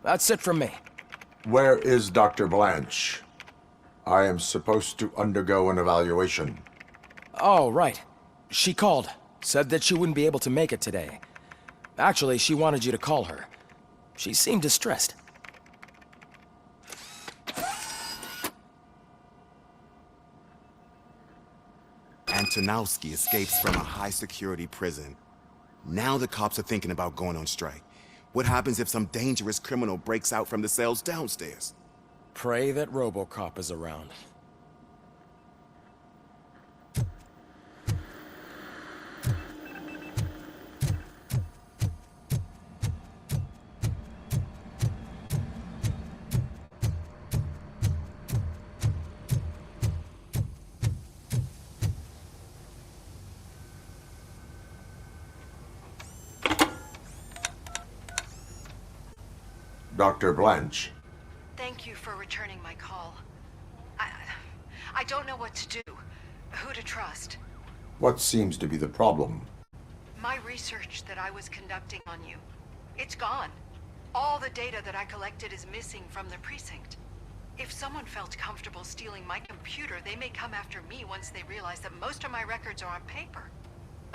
That's it from me. Where is Dr. Blanche? I am supposed to undergo an evaluation. Oh, right. She called. Said that she wouldn't be able to make it today. Actually, she wanted you to call her. She seemed distressed. Antonowski escapes from a high-security prison. Now the cops are thinking about going on strike. What happens if some dangerous criminal breaks out from the cells downstairs? Pray that RoboCop is around. Dr. Blanche. Thank you for returning my call. I don't know what to do, who to trust. What seems to be the problem? My research that I was conducting on you, it's gone. All the data that I collected is missing from the precinct. If someone felt comfortable stealing my computer, they may come after me once they realize that most of my records are on paper.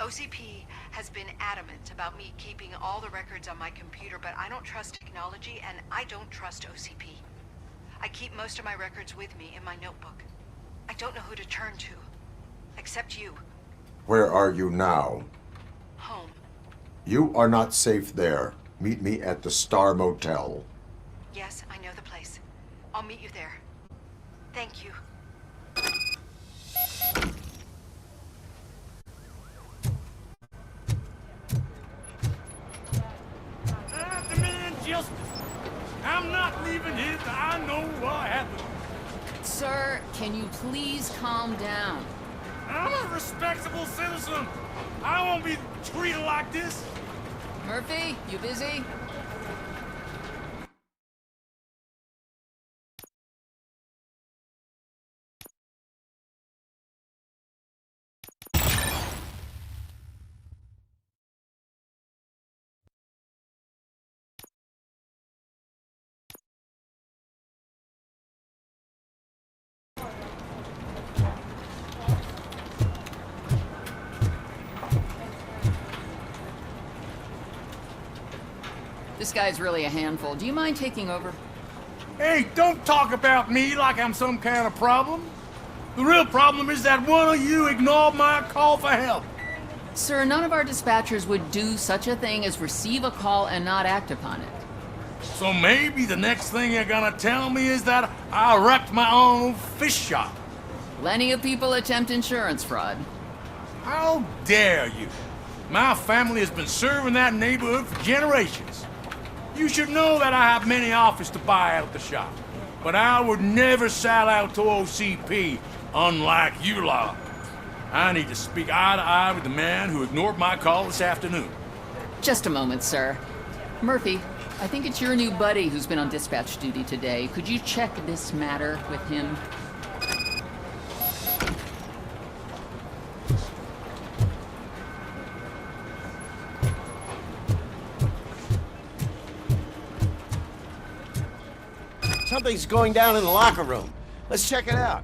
OCP has been adamant about me keeping all the records on my computer, but I don't trust technology and I don't trust OCP. I keep most of my records with me in my notebook. I don't know who to turn to, except you. Where are you now? Home. You are not safe there. Meet me at the Star Motel. Yes, I know the place. I'll meet you there. Thank you. I demand justice. I'm not leaving here till I know what happened. Sir, can you please calm down? I'm a respectable citizen. I won't be treated like this. Murphy, you busy? This guy's really a handful. Do you mind taking over? Hey, don't talk about me like I'm some kind of problem. The real problem is that one of you ignored my call for help. Sir, none of our dispatchers would do such a thing as receive a call and not act upon it. So maybe the next thing you're gonna tell me is that I wrecked my own fish shop. Plenty of people attempt insurance fraud. How dare you? My family has been serving that neighborhood for generations. You should know that I have many offers to buy out the shop. But I would never sell out to OCP, unlike you lot. I need to speak eye to eye with the man who ignored my call this afternoon. Just a moment, sir. Murphy, I think it's your new buddy who's been on dispatch duty today. Could you check this matter with him? Something's going down in the locker room. Let's check it out.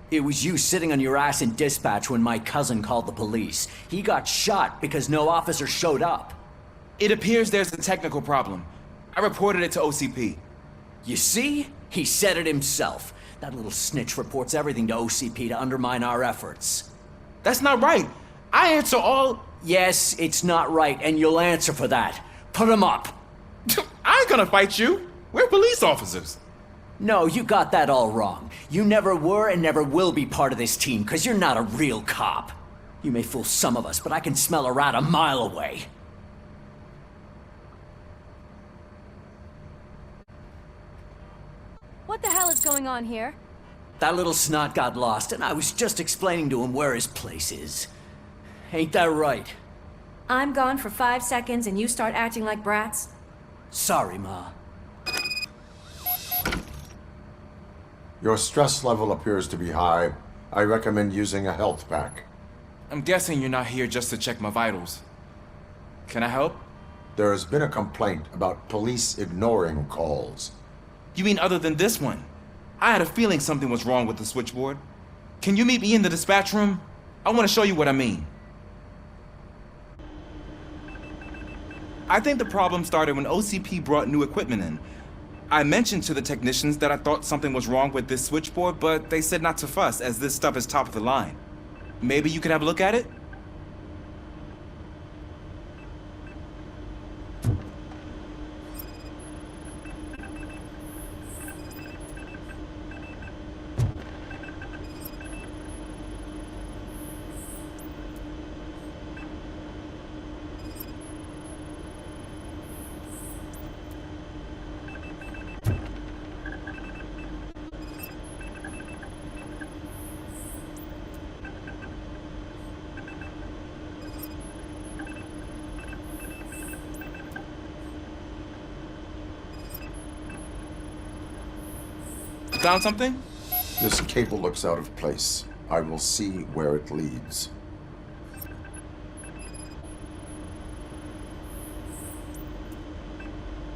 It was you sitting on your ass in dispatch when my cousin called the police. He got shot because no officer showed up. It appears there's a technical problem. I reported it to OCP. You see? He said it himself. That little snitch reports everything to OCP to undermine our efforts. That's not right. I answer all... Yes, it's not right, and you'll answer for that. Put him up. I ain't gonna fight you. We're police officers. No, you got that all wrong. You never were and never will be part of this team, because you're not a real cop. You may fool some of us, but I can smell a rat a mile away. What the hell is going on here? That little snot got lost, and I was just explaining to him where his place is. Ain't that right? I'm gone for 5 seconds and you start acting like brats? Sorry, Ma. Your stress level appears to be high. I recommend using a health pack. I'm guessing you're not here just to check my vitals. Can I help? There has been a complaint about police ignoring calls. You mean other than this one? I had a feeling something was wrong with the switchboard. Can you meet me in the dispatch room? I want to show you what I mean. I think the problem started when OCP brought new equipment in. I mentioned to the technicians that I thought something was wrong with this switchboard, but they said not to fuss, as this stuff is top of the line. Maybe you could have a look at it? Found something? This cable looks out of place. I will see where it leads.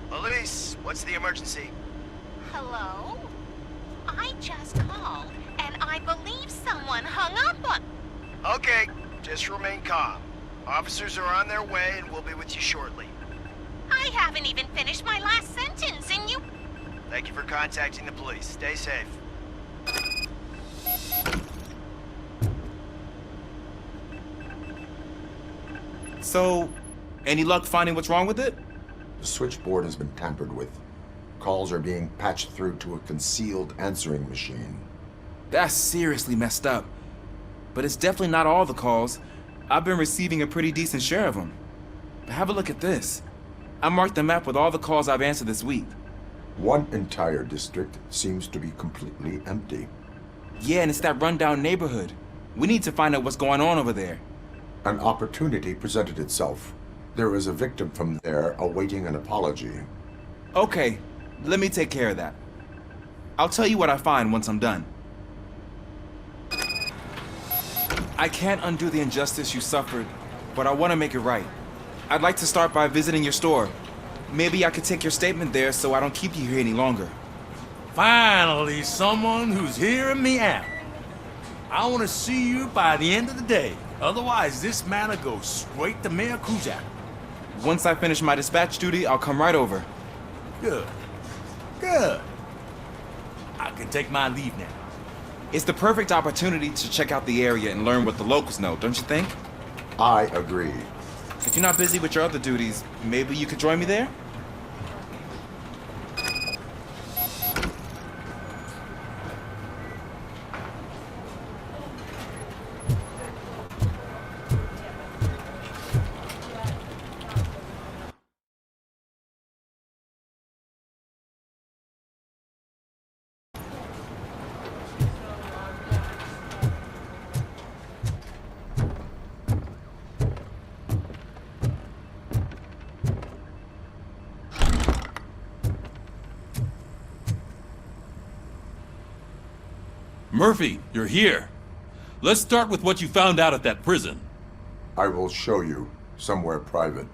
Police, what's the emergency? Hello? I just called, and I believe someone hung up on... Okay, just remain calm. Officers are on their way and we'll be with you shortly. I haven't even finished my last sentence, and you... Thank you for contacting the police. Stay safe. So, any luck finding what's wrong with it? The switchboard has been tampered with. Calls are being patched through to a concealed answering machine. That's seriously messed up. But it's definitely not all the calls. I've been receiving a pretty decent share of them. But have a look at this. I marked the map with all the calls I've answered this week. One entire district seems to be completely empty. Yeah, and it's that rundown neighborhood. We need to find out what's going on over there. An opportunity presented itself. There is a victim from there awaiting an apology. Okay, let me take care of that. I'll tell you what I find once I'm done. I can't undo the injustice you suffered, but I want to make it right. I'd like to start by visiting your store. Maybe I could take your statement there so I don't keep you here any longer. Finally, someone who's hearing me out. I want to see you by the end of the day. Otherwise, this matter goes straight to Mayor Kuzak. Once I finish my dispatch duty, I'll come right over. Good. Good. I can take my leave now. It's the perfect opportunity to check out the area and learn what the locals know, don't you think? I agree. If you're not busy with your other duties, maybe you could join me there? Murphy, you're here. Let's start with what you found out at that prison. I will show you somewhere private.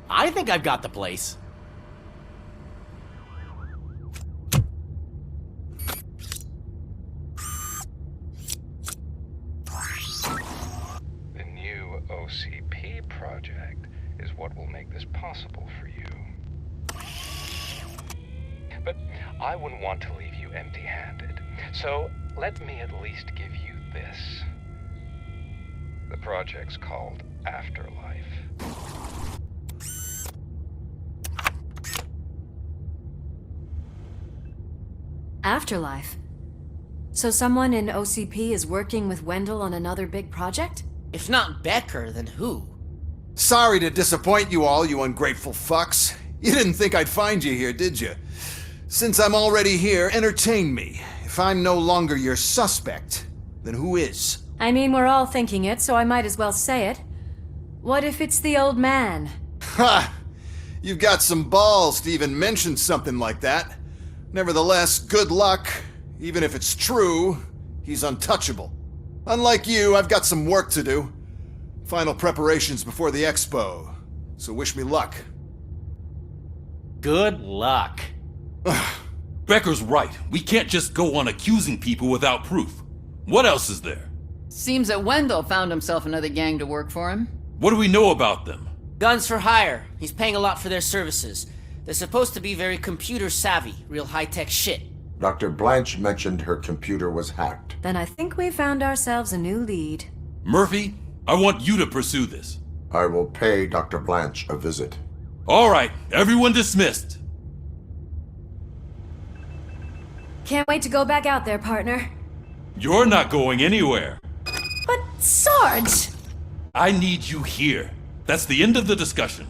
I think I've got the place. The new OCP project is what will make this possible for you. But I wouldn't want to leave you empty-handed. So let me at least give you this. The project's called Afterlife. Afterlife? So someone in OCP is working with Wendell on another big project? If not Becker, then who? Sorry to disappoint you all, you ungrateful fucks. You didn't think I'd find you here, did you? Since I'm already here, entertain me. If I'm no longer your suspect, then who is? I mean, we're all thinking it, so I might as well say it. What if it's the old man? Ha! You've got some balls to even mention something like that. Nevertheless, good luck. Even if it's true, he's untouchable. Unlike you, I've got some work to do. Final preparations before the expo, so wish me luck. Good luck. Becker's right. We can't just go on accusing people without proof. What else is there? Seems that Wendell found himself another gang to work for him. What do we know about them? Guns for hire. He's paying a lot for their services. They're supposed to be very computer savvy, real high-tech shit. Dr. Blanche mentioned her computer was hacked. Then I think we found ourselves a new lead. Murphy, I want you to pursue this. I will pay Dr. Blanche a visit. All right, everyone dismissed. Can't wait to go back out there, partner. You're not going anywhere. But, Sarge! I need you here. That's the end of the discussion.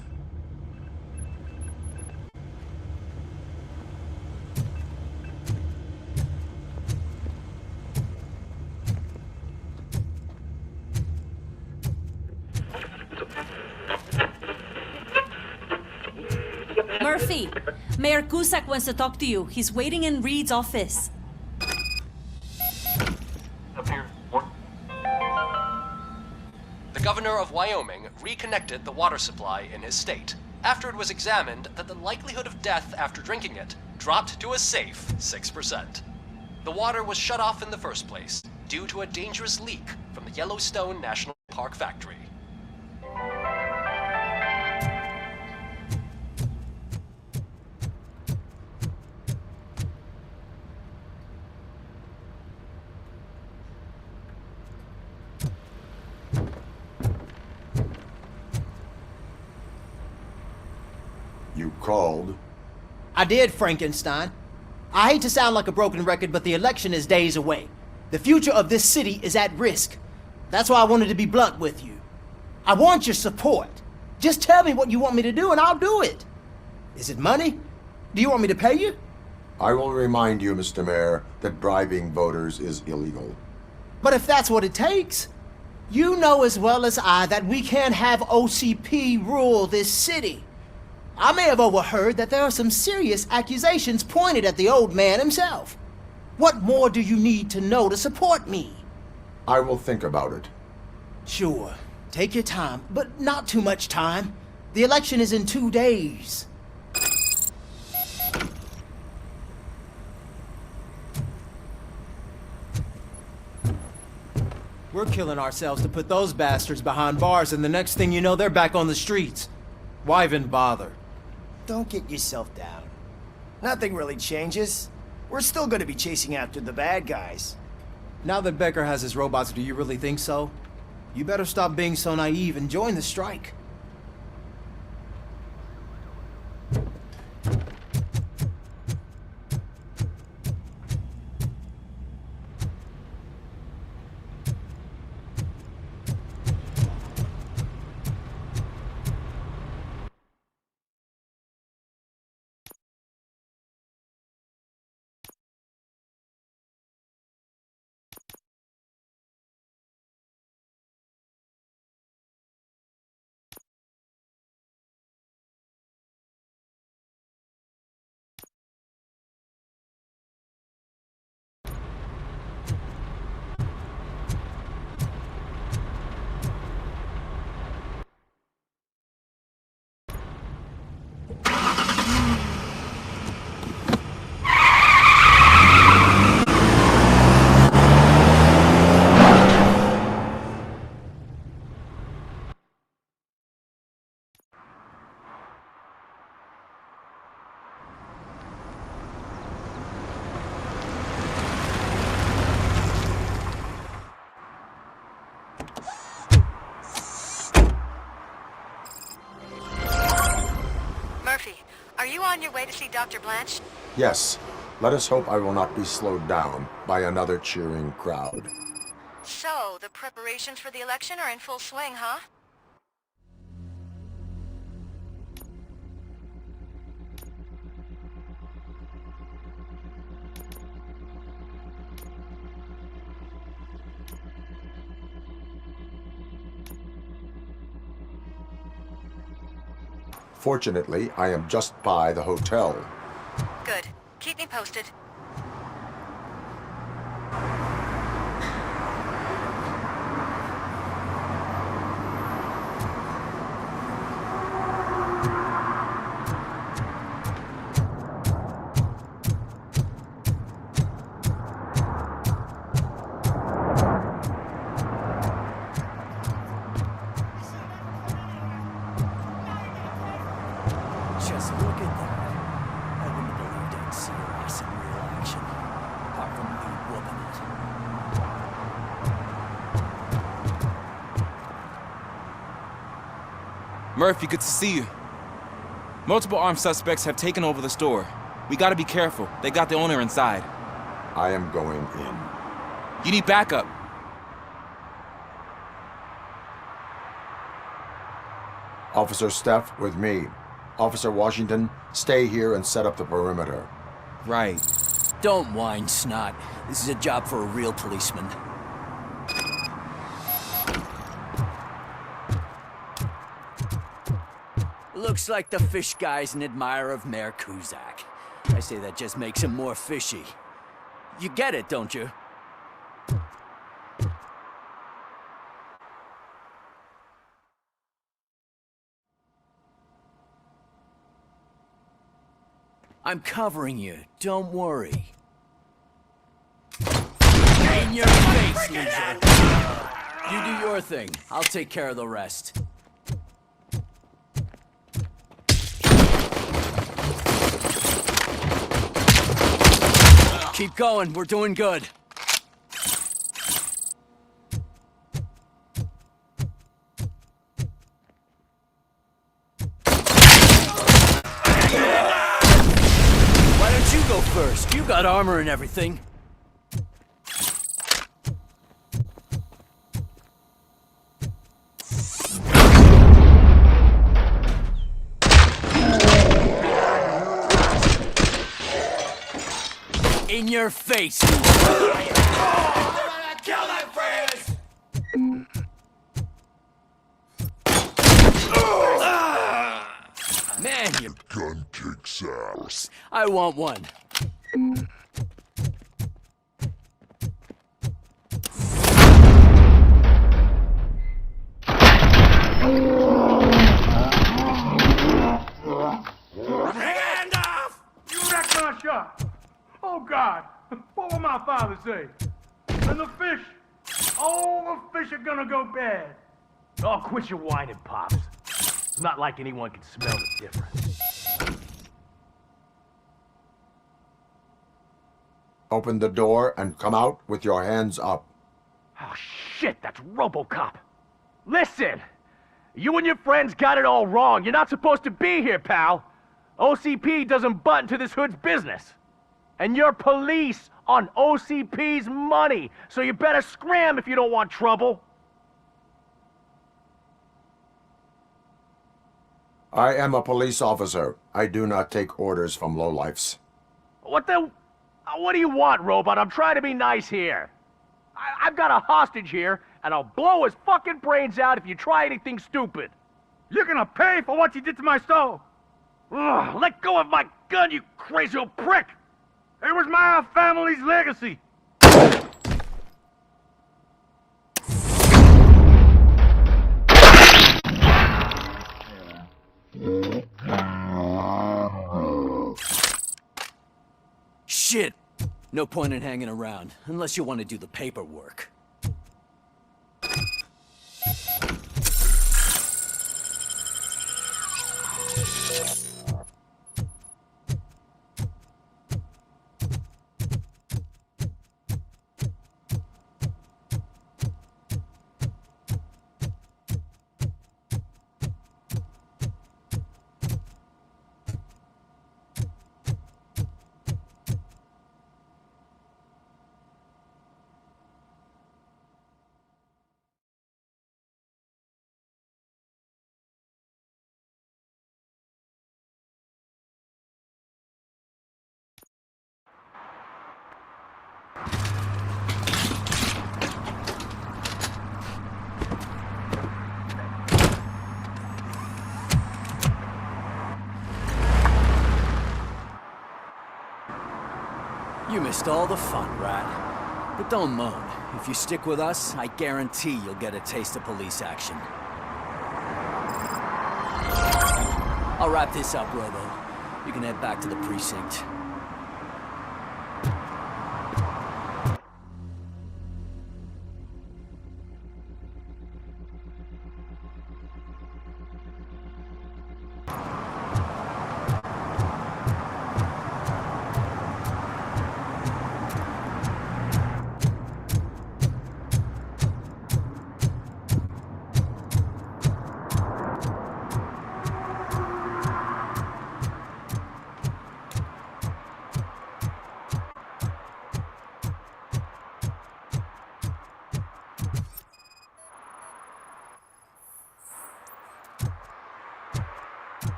Murphy, Mayor Cusack wants to talk to you. He's waiting in Reed's office. The governor of Wyoming reconnected the water supply in his state after it was examined that the likelihood of death after drinking it dropped to a safe 6%. The water was shut off in the first place due to a dangerous leak from the Yellowstone National Park factory. You called? I did, Frankenstein. I hate to sound like a broken record, but the election is days away. The future of this city is at risk. That's why I wanted to be blunt with you. I want your support. Just tell me what you want me to do and I'll do it. Is it money? Do you want me to pay you? I will remind you, Mr. Mayor, that bribing voters is illegal. But if that's what it takes, you know as well as I that we can't have OCP rule this city. I may have overheard that there are some serious accusations pointed at the old man himself. What more do you need to know to support me? I will think about it. Sure. Take your time, but not too much time. The election is in 2 days. We're killing ourselves to put those bastards behind bars, and the next thing you know, they're back on the streets. Why even bother? Don't get yourself down. Nothing really changes. We're still gonna be chasing after the bad guys. Now that Becker has his robots, do you really think so? You better stop being so naive and join the strike. Are you on your way to see Dr. Blanche? Yes. Let us hope I will not be slowed down by another cheering crowd. So, the preparations for the election are in full swing, huh? Fortunately, I am just by the hotel. Good. Keep me posted. Murphy, good to see you. Multiple armed suspects have taken over the store. We gotta be careful. They got the owner inside. I am going in. You need backup. Officer Steph with me. Officer Washington, stay here and set up the perimeter. Right. Don't whine, Snot. This is a job for a real policeman. Looks like the fish guy's an admirer of Mayor Kuzak. I say that just makes him more fishy. You get it, don't you? I'm covering you. Don't worry. In your face, loser. You do your thing. I'll take care of the rest. Keep going. We're doing good. Why don't you go first? You got armor and everything. In your face! Kill that Frizz! Man, your gun kicks ass. I want one. Hand off! You wrecked my shot! Oh, God! What will my father say? And the fish? All the fish are gonna go bad. Oh, quit your whining, Pops. It's not like anyone can smell the difference. Open the door and come out with your hands up. Oh, shit, that's RoboCop. Listen! You and your friends got it all wrong. You're not supposed to be here, pal. OCP doesn't butt into this hood's business. And you're police on OCP's money, so you better scram if you don't want trouble. I am a police officer. I do not take orders from lowlifes. What do you want, Robot? I'm trying to be nice here. I've got a hostage here, and I'll blow his fucking brains out if you try anything stupid. You're gonna pay for what you did to my soul! Ugh, let go of my gun, you crazy old prick! It was my family's legacy! Shit! No point in hanging around, unless you want to do the paperwork. You missed all the fun, Rat. But don't moan. If you stick with us, I guarantee you'll get a taste of police action. I'll wrap this up, Robo. You can head back to the precinct.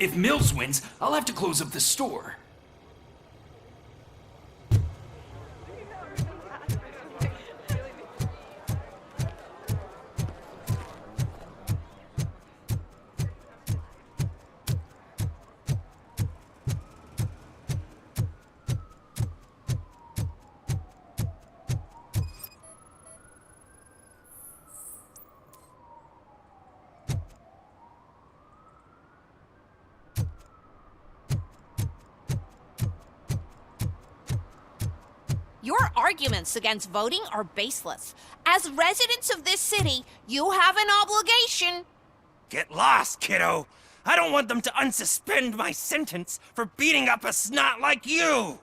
If Mills wins, I'll have to close up the store. Your arguments against voting are baseless. As residents of this city, you have an obligation. Get lost, kiddo. I don't want them to unsuspend my sentence for beating up a snot like you.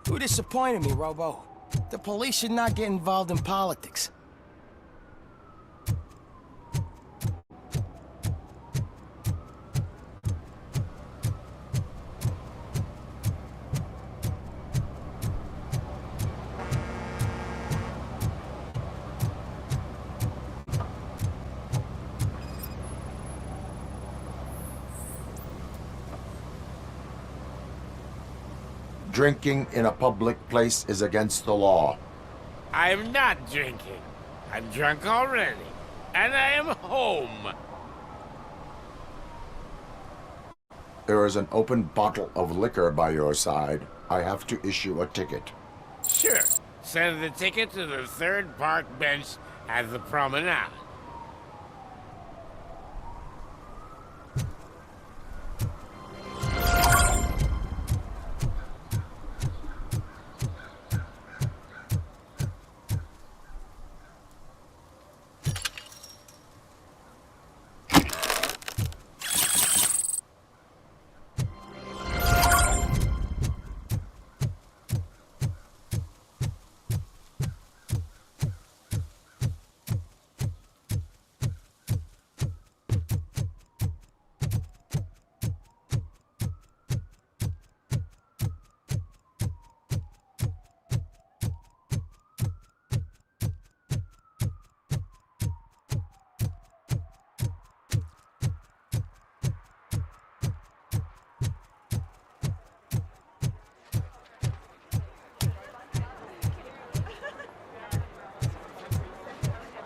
You disappointed me, Robo. The police should not get involved in politics. Drinking in a public place is against the law. I'm not drinking. I'm drunk already. And I am home. There is an open bottle of liquor by your side. I have to issue a ticket. Sure. Send the ticket to the third park bench at the promenade.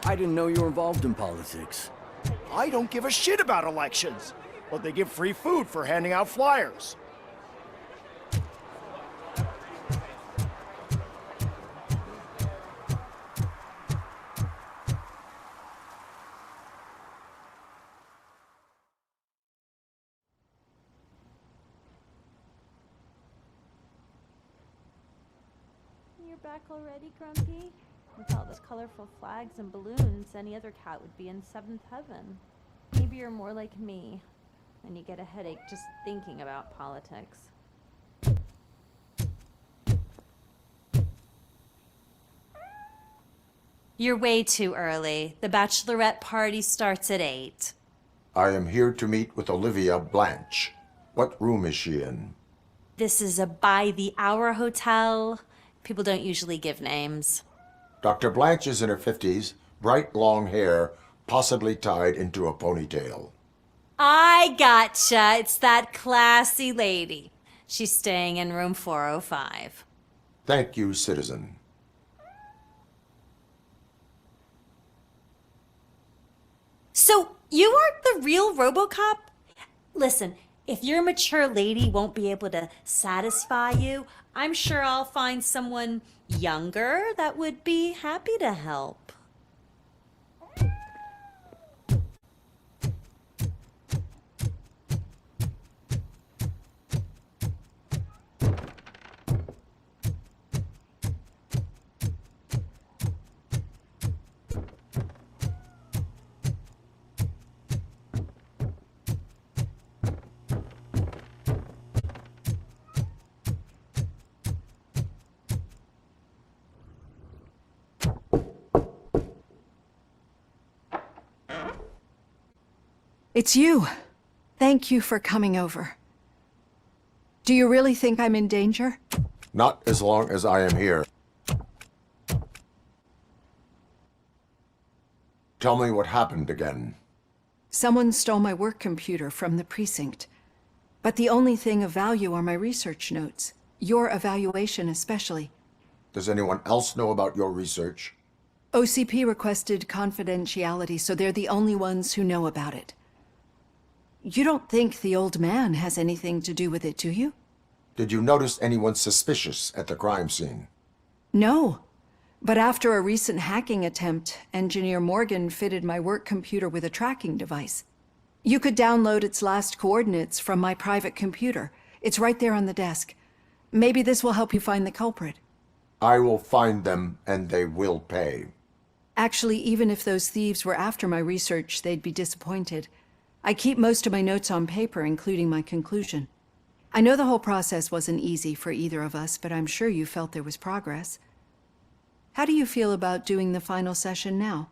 I didn't know you were involved in politics. I don't give a shit about elections, but they give free food for handing out flyers. You're back already, Grumpy? With all those colorful flags and balloons, any other cat would be in seventh heaven. Maybe you're more like me, and you get a headache just thinking about politics. You're way too early. The bachelorette party starts at 8. I am here to meet with Olivia Blanche. What room is she in? This is a by-the-hour hotel. People don't usually give names. Dr. Blanche is in her 50s, bright long hair, possibly tied into a ponytail. I gotcha. It's that classy lady. She's staying in room 405. Thank you, citizen. So, you aren't the real RoboCop? Listen, if your mature lady won't be able to satisfy you, I'm sure I'll find someone younger that would be happy to help. It's you. Thank you for coming over. Do you really think I'm in danger? Not as long as I am here. Tell me what happened again. Someone stole my work computer from the precinct. But the only thing of value are my research notes. Your evaluation especially. Does anyone else know about your research? OCP requested confidentiality, so they're the only ones who know about it. You don't think the old man has anything to do with it, do you? Did you notice anyone suspicious at the crime scene? No. But after a recent hacking attempt, Engineer Morgan fitted my work computer with a tracking device. You could download its last coordinates from my private computer. It's right there on the desk. Maybe this will help you find the culprit. I will find them, and they will pay. Actually, even if those thieves were after my research, they'd be disappointed. I keep most of my notes on paper, including my conclusion. I know the whole process wasn't easy for either of us, but I'm sure you felt there was progress. How do you feel about doing the final session now?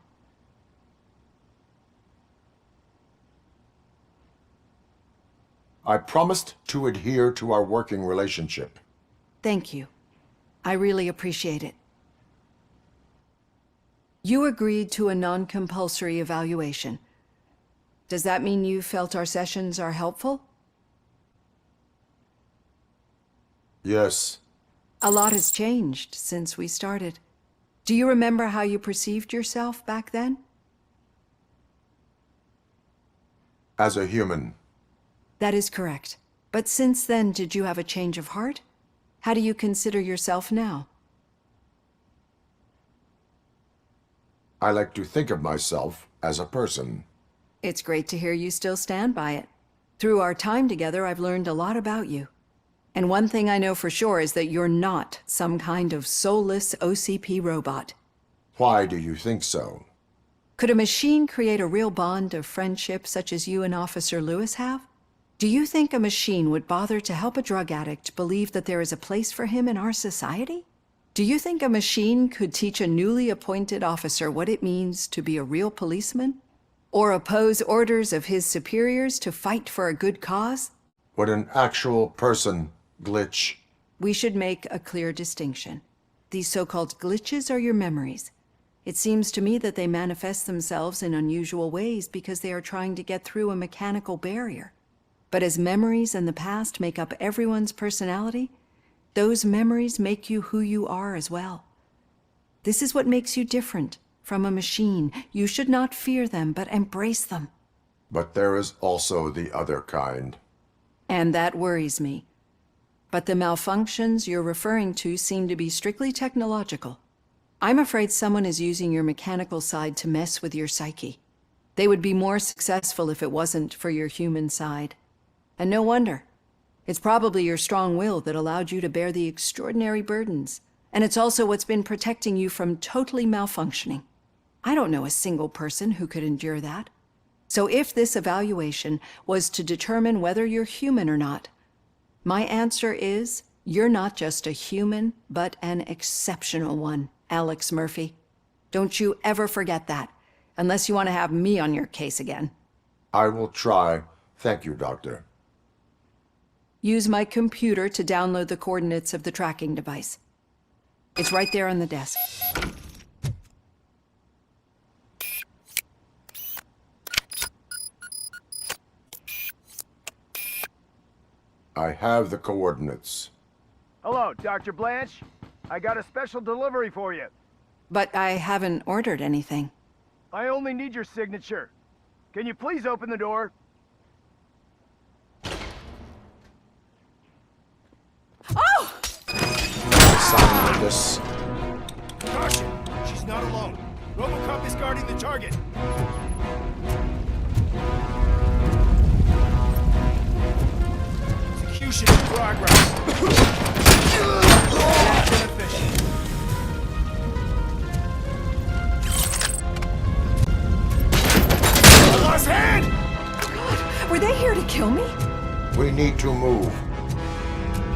I promised to adhere to our working relationship. Thank you. I really appreciate it. You agreed to a non-compulsory evaluation. Does that mean you felt our sessions are helpful? Yes. A lot has changed since we started. Do you remember how you perceived yourself back then? As a human. That is correct. But since then, did you have a change of heart? How do you consider yourself now? I like to think of myself as a person. It's great to hear you still stand by it. Through our time together, I've learned a lot about you. And one thing I know for sure is that you're not some kind of soulless OCP robot. Why do you think so? Could a machine create a real bond of friendship such as you and Officer Lewis have? Do you think a machine would bother to help a drug addict believe that there is a place for him in our society? Do you think a machine could teach a newly appointed officer what it means to be a real policeman? Or oppose orders of his superiors to fight for a good cause? Would an actual person glitch? We should make a clear distinction. These so-called glitches are your memories. It seems to me that they manifest themselves in unusual ways because they are trying to get through a mechanical barrier. But as memories in the past make up everyone's personality, those memories make you who you are as well. This is what makes you different from a machine. You should not fear them, but embrace them. But there is also the other kind. And that worries me. But the malfunctions you're referring to seem to be strictly technological. I'm afraid someone is using your mechanical side to mess with your psyche. They would be more successful if it wasn't for your human side. And no wonder. It's probably your strong will that allowed you to bear the extraordinary burdens. And it's also what's been protecting you from totally malfunctioning. I don't know a single person who could endure that. So if this evaluation was to determine whether you're human or not, my answer is, you're not just a human, but an exceptional one, Alex Murphy. Don't you ever forget that, unless you want to have me on your case again. I will try. Thank you, Doctor. Use my computer to download the coordinates of the tracking device. It's right there on the desk. I have the coordinates. Hello, Dr. Blanche. I got a special delivery for you. But I haven't ordered anything. I only need your signature. Can you please open the door? Oh! Sign this. Caution! She's not alone. RoboCop is guarding the target. Execution in progress. That's inefficient. I lost hand! God, were they here to kill me? We need to move.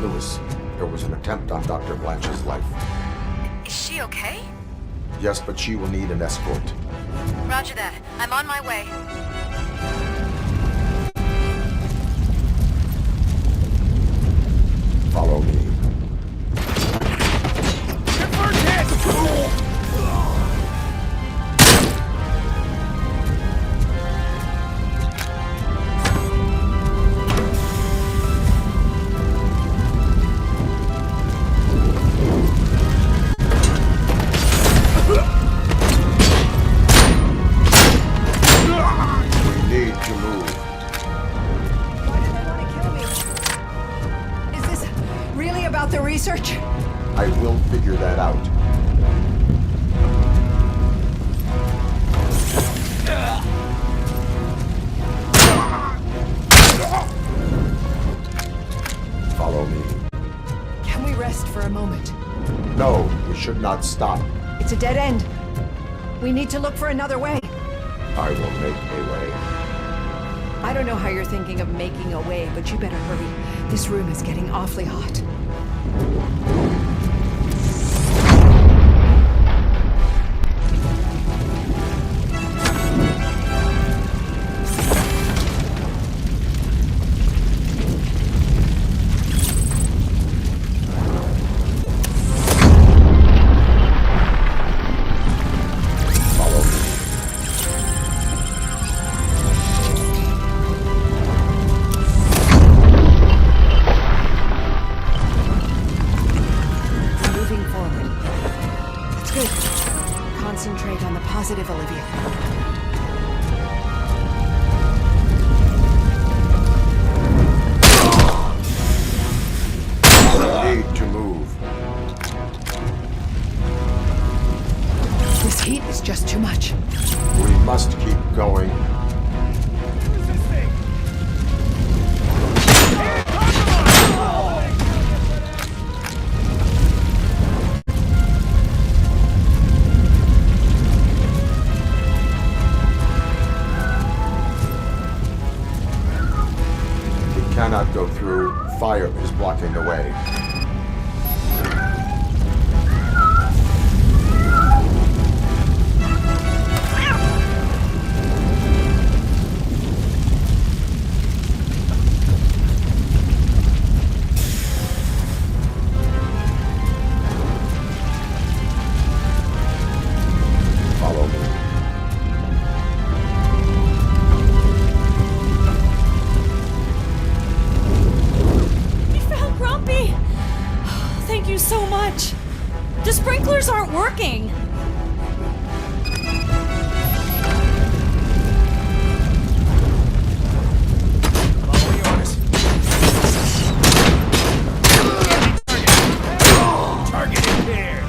Lewis, there was an attempt on Dr. Blanche's life. Is she okay? Yes, but she will need an escort. Roger that. I'm on my way. about the research? I will figure that out. Follow me. Can we rest for a moment? No, we should not stop. It's a dead end. We need to look for another way. I will make a way. I don't know how you're thinking of making a way, but you better hurry. This room is getting awfully hot. Concentrate on the positive, Olivia. Need to move. This heat is just too much. We must keep going. Cannot go through. Fire is blocking the way. Follow me. Thank you so much. The sprinklers aren't working. Target impaired.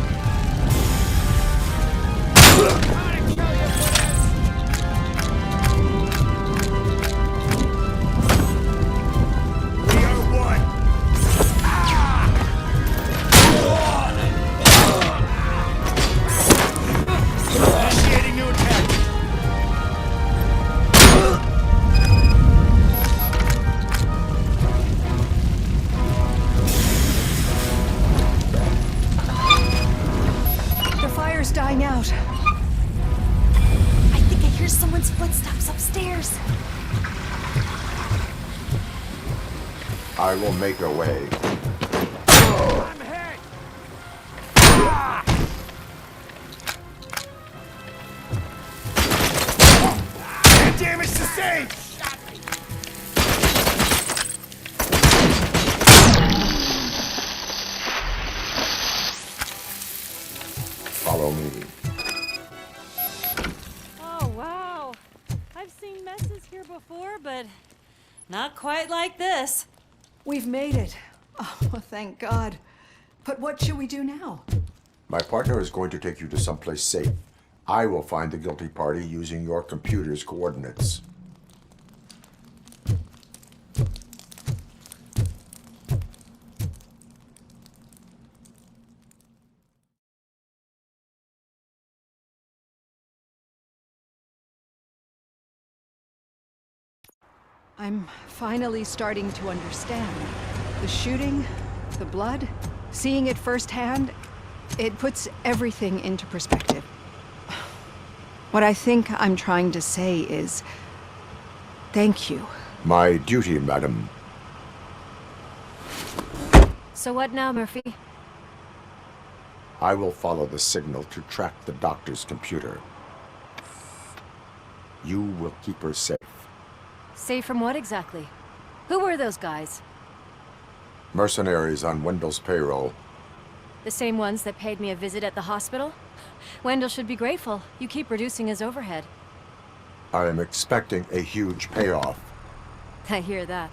We are one. Initiating new attack. The fire's dying out. I think I hear someone's footsteps upstairs. I will make a way. I'm hit. Damage sustained. Follow me. Oh, wow. I've seen messes here before, but not quite like this. We've made it. Oh, thank God. But what should we do now? My partner is going to take you to someplace safe. I will find the guilty party using your computer's coordinates. I'm finally starting to understand. The shooting, the blood, seeing it firsthand, it puts everything into perspective. What I think I'm trying to say is, thank you. My duty, madam. So what now, Murphy? I will follow the signal to track the doctor's computer. You will keep her safe. Safe from what exactly? Who were those guys? Mercenaries on Wendell's payroll. The same ones that paid me a visit at the hospital? Wendell should be grateful. You keep reducing his overhead. I am expecting a huge payoff. I hear that.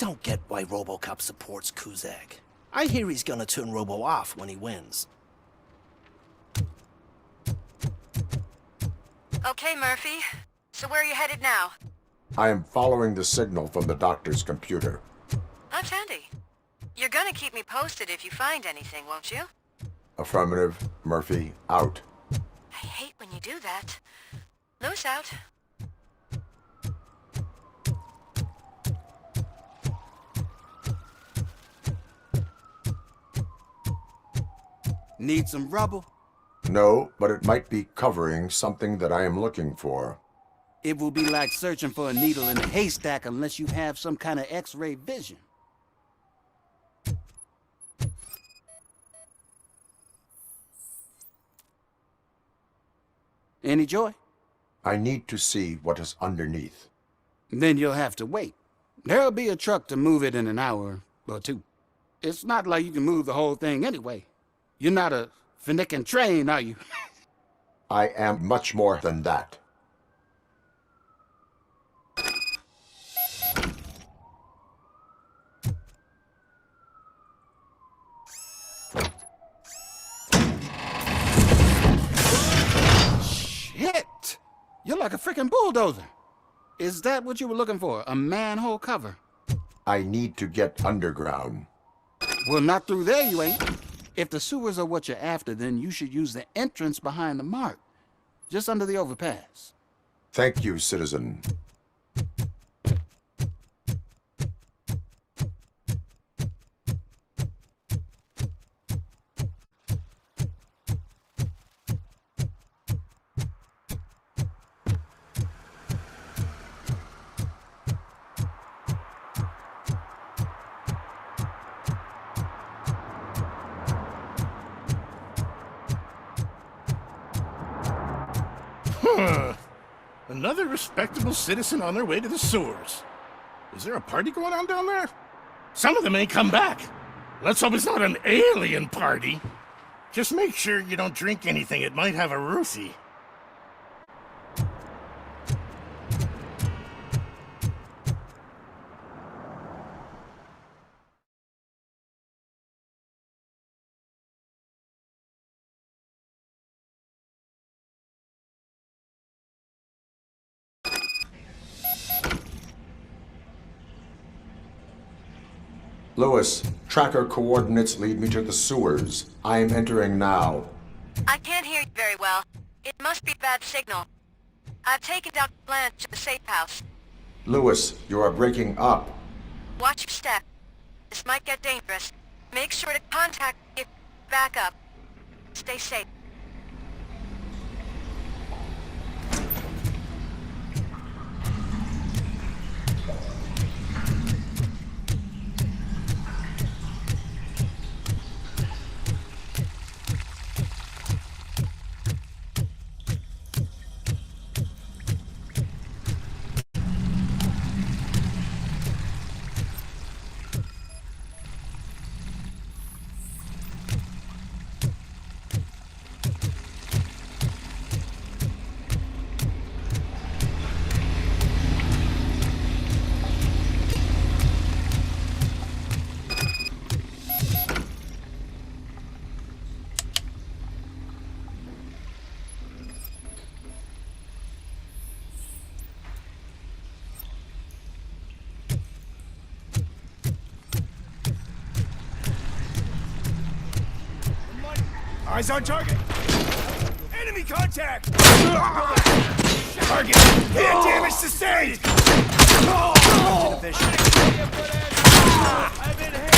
don't get why RoboCop supports Kuzak. I hear he's gonna turn Robo off when he wins. Okay, Murphy. So where are you headed now? I am following the signal from the doctor's computer. That's handy. You're gonna keep me posted if you find anything, won't you? Affirmative. Murphy, out. I hate when you do that. Loose out. Need some rubber? No, but it might be covering something that I am looking for. It will be like searching for a needle in a haystack unless you have some kind of X-ray vision. Any joy? I need to see what is underneath. Then you'll have to wait. There'll be a truck to move it in an hour or two. It's not like you can move the whole thing anyway. You're not a finicking train, are you? I am much more than that. Shit! You're like a freaking bulldozer. Is that what you were looking for? A manhole cover? I need to get underground. Well, not through there, you ain't. If the sewers are what you're after, then you should use the entrance behind the mark, just under the overpass. Thank you, citizen. Another respectable citizen on their way to the sewers. Is there a party going on down there? Some of them ain't come back. Let's hope it's not an alien party. Just make sure you don't drink anything. It might have a roofie. Lewis, tracker coordinates lead me to the sewers. I am entering now. I can't hear you very well. It must be bad signal. I've taken Dr. Blanche to the safe house. Lewis, you are breaking up. Watch your step. This might get dangerous. Make sure to contact me if back up. Stay safe. Eyes on target! Enemy contact! Target! Hit damage sustained! To the vision. I've been hit!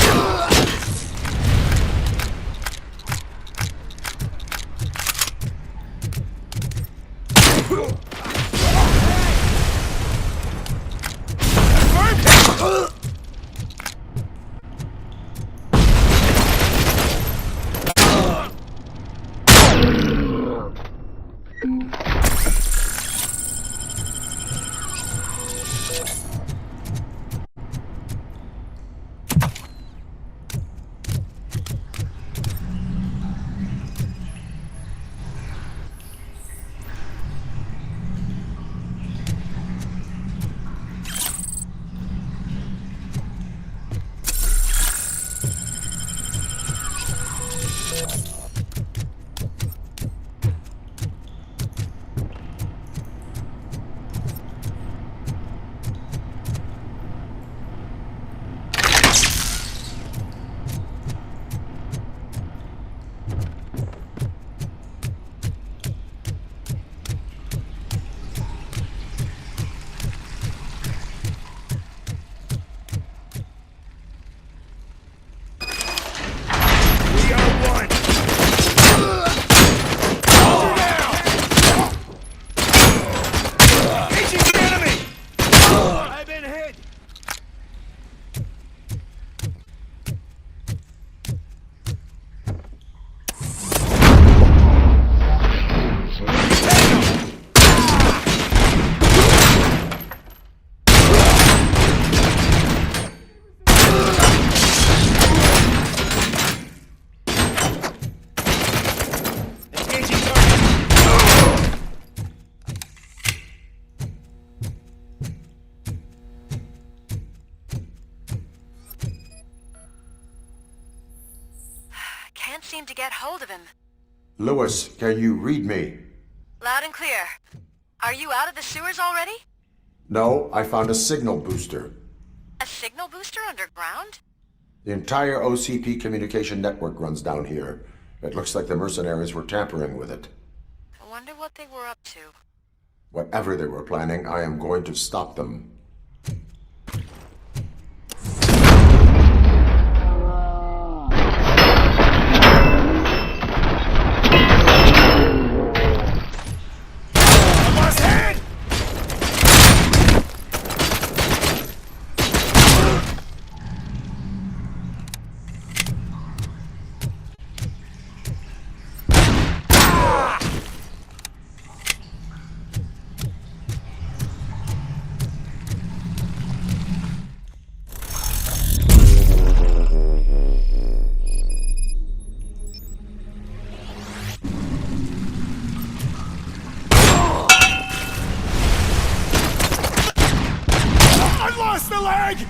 seem to get hold of him. Lewis, can you read me? Loud and clear. Are you out of the sewers already? No, I found a signal booster. A signal booster underground? The entire OCP communication network runs down here. It looks like the mercenaries were tampering with it. I wonder what they were up to. Whatever they were planning, I am going to stop them. Lost the leg!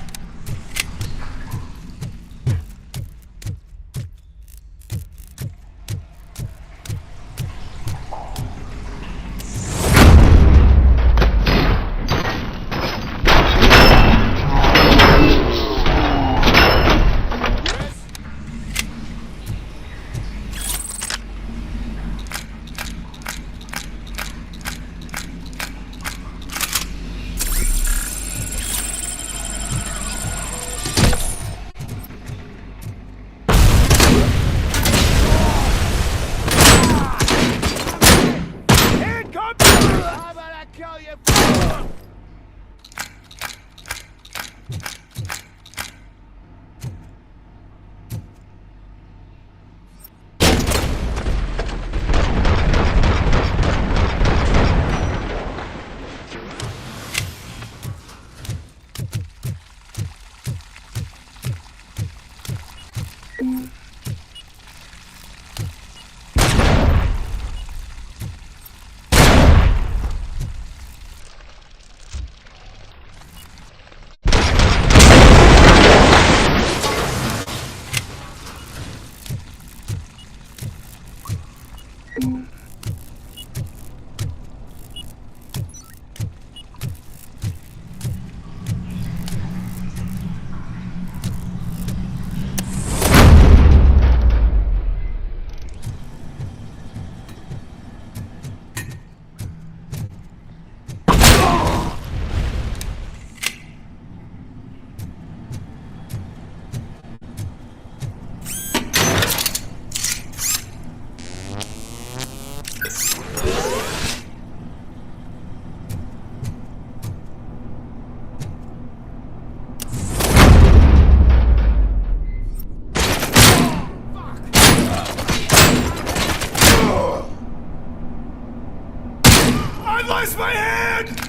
I lost my hand!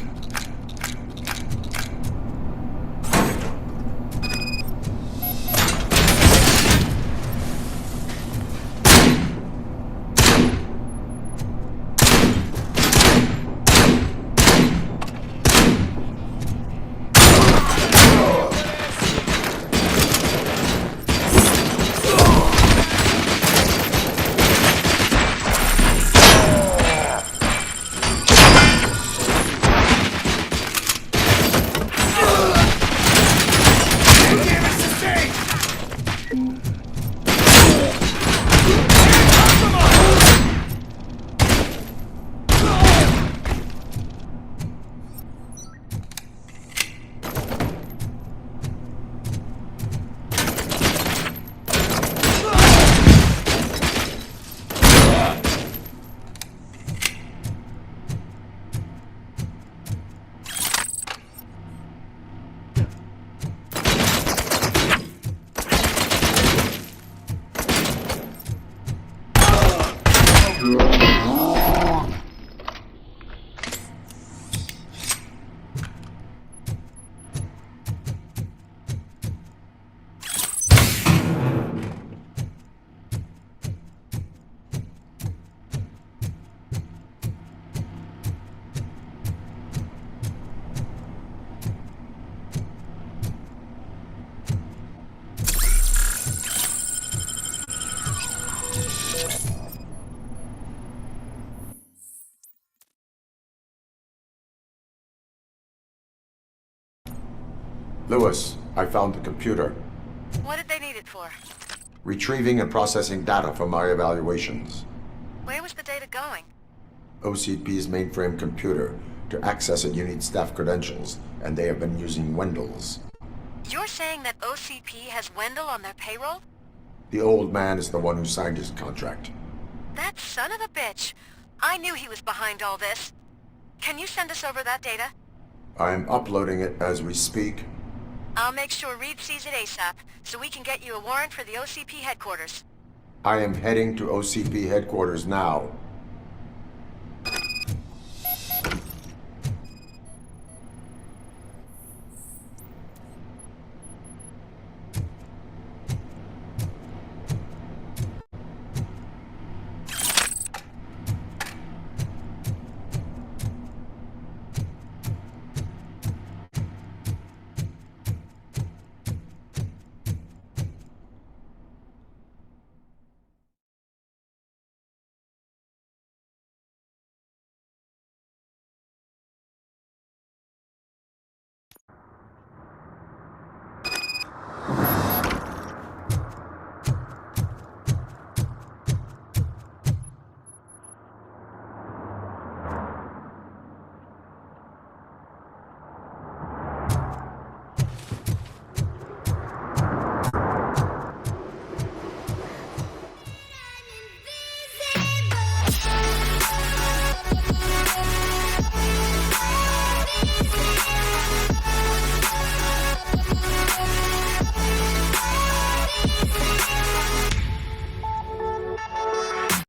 Lewis, I found the computer. What did they need it for? Retrieving and processing data from my evaluations. Where was the data going? OCP's mainframe computer. To access it, you need staff credentials, and they have been using Wendell's. You're saying that OCP has Wendell on their payroll? The old man is the one who signed his contract. That son of a bitch. I knew he was behind all this. Can you send us over that data? I'm uploading it as we speak. I'll make sure Reed sees it ASAP, so we can get you a warrant for the OCP headquarters. I am heading to OCP headquarters now.